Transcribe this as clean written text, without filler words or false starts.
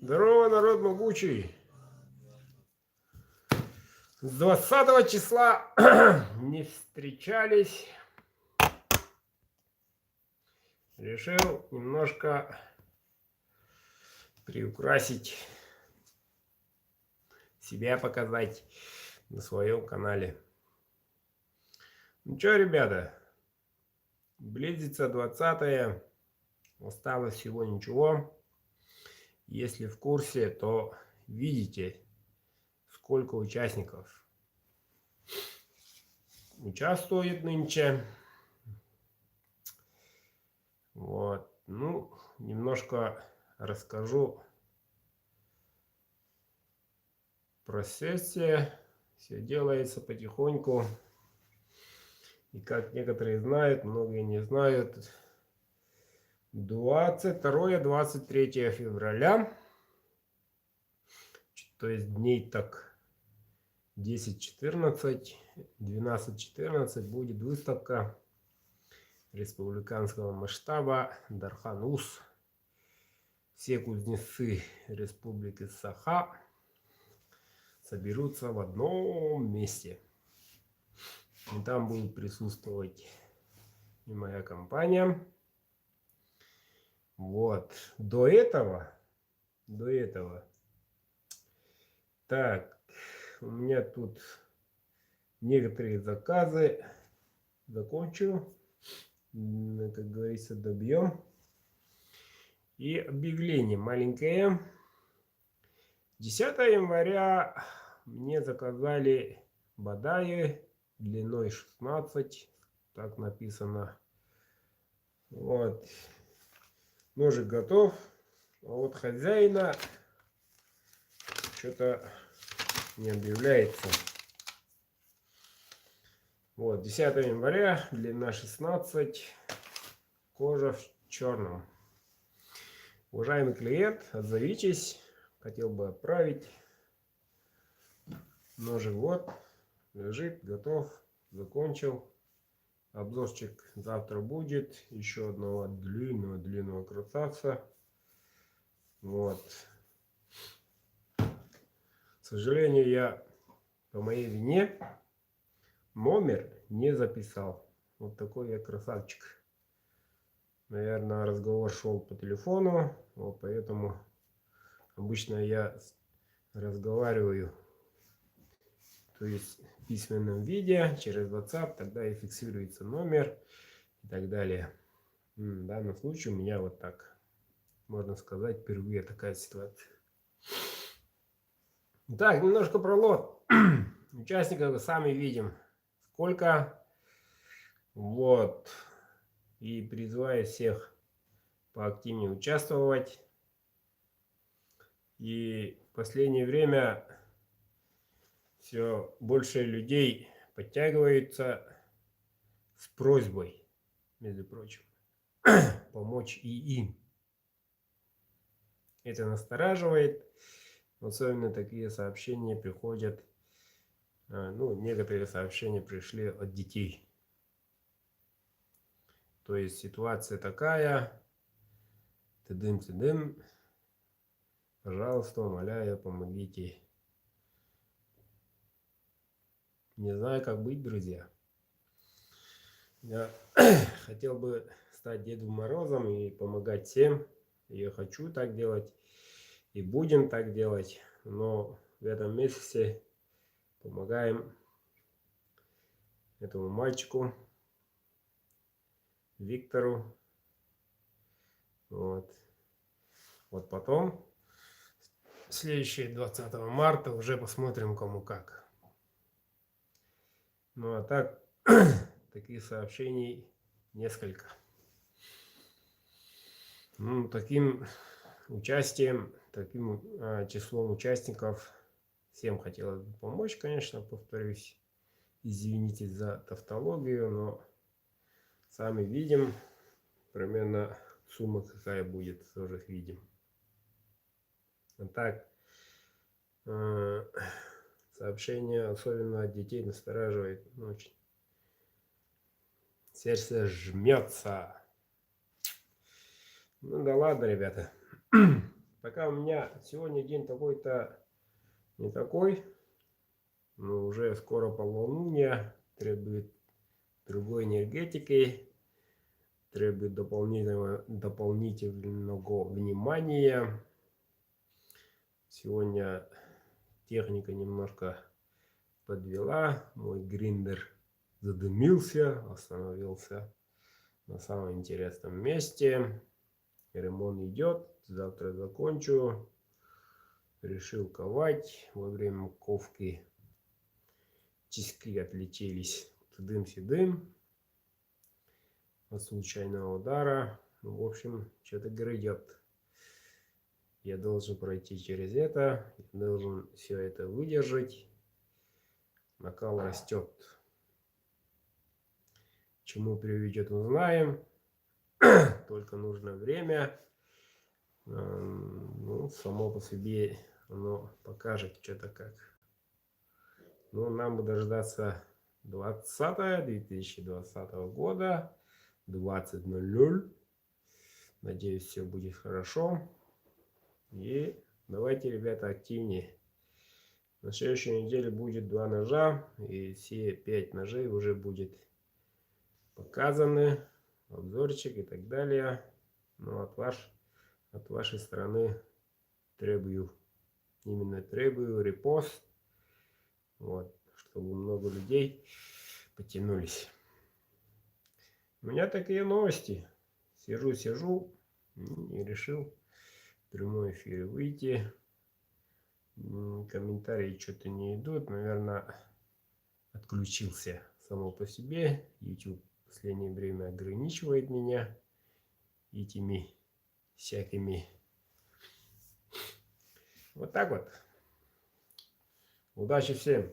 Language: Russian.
Здорово, народ могучий. С 20 числа не встречались. Решил немножко приукрасить, себя показать на своем канале. Ну что, ребята, близится 20-е. Осталось всего ничего. Если в курсе, то видите, сколько участников участвует нынче. Вот. Ну, немножко расскажу про сессию. Все делается потихоньку. И как некоторые знают, многие не знают, 22-23 февраля, то есть дней так 10-14, 12-14 будет выставка республиканского масштаба Дархан-Уз. Все кузнецы республики Саха соберутся в одном месте. И там будет присутствовать и моя компания. Вот. До этого. Так, у меня тут некоторые заказы закончил. Как говорится, добьем. И объявление маленькое. 10 января мне заказали бадаи длиной 16. Так написано. Вот. Ножик готов. А вот хозяина что-то не объявляется. Вот, 10 января, длина 16, кожа в черном. Уважаемый клиент, отзовитесь. Хотел бы отправить. Ножик вот, лежит, готов, закончил. Обзорчик завтра будет. Еще одного длинного красавца. Вот. К сожалению, я по моей вине номер не записал. Вот такой я красавчик. Наверное, разговор шел по телефону. Вот поэтому обычно я разговариваю, то есть в письменном виде через WhatsApp, тогда и фиксируется номер и так далее. В данном случае у меня вот так, можно сказать, впервые такая ситуация. Так, немножко про лот. Участников сами видим сколько. Вот. И призываю всех поактивнее участвовать. И в последнее время все больше людей подтягиваются с просьбой, между прочим, помочь и им. Это настораживает. Особенно такие сообщения приходят. Ну, некоторые сообщения пришли от детей. То есть ситуация такая. Тыдым-тыдым. Пожалуйста, умоляю, помогите. Не знаю, как быть, друзья. Я хотел бы стать Дедом Морозом и помогать всем. Я хочу так делать. И будем так делать. Но в этом месяце помогаем этому мальчику, Виктору. Вот. Вот потом, следующее 20 марта, уже посмотрим, кому как. Ну а так, таких сообщений несколько. Ну, таким участием, таким числом участников всем хотелось бы помочь, конечно, повторюсь. Извините за тавтологию, но сами видим, примерно сумма какая будет, тоже видим. А так, сообщение особенно от детей настораживает очень. Сердце жмется. Ну да ладно, ребята. пока у меня сегодня день такой-то не такой, но уже скоро полнолуние, требует другой энергетики, требует дополнительного внимания. Сегодня техника немножко подвела, мой гриндер задымился, остановился на самом интересном месте. Ремонт идет, завтра закончу. Решил ковать. Во время ковки тиски отлетелись тудым-сюдым от случайного удара. Ну, в общем, что-то грядет. Я должен пройти через это, должен все это выдержать. Накал растет. К чему приведет, узнаем. Только нужно время. Ну, само по себе оно покажет что-то как. Ну, нам бы дождаться 2020 года, 20:00. Надеюсь, все будет хорошо. И давайте, ребята, активнее. На следующей неделе будет 2 ножа, и все 5 ножей уже будет показаны, обзорчик и так далее. Но от вашей стороны требую репост, вот, чтобы много людей потянулись. У меня такие новости. Сижу и решил в прямой эфире выйти. Комментарии что-то не идут, наверное, отключился само по себе. YouTube в последнее время ограничивает меня этими всякими. Вот так вот. Удачи всем!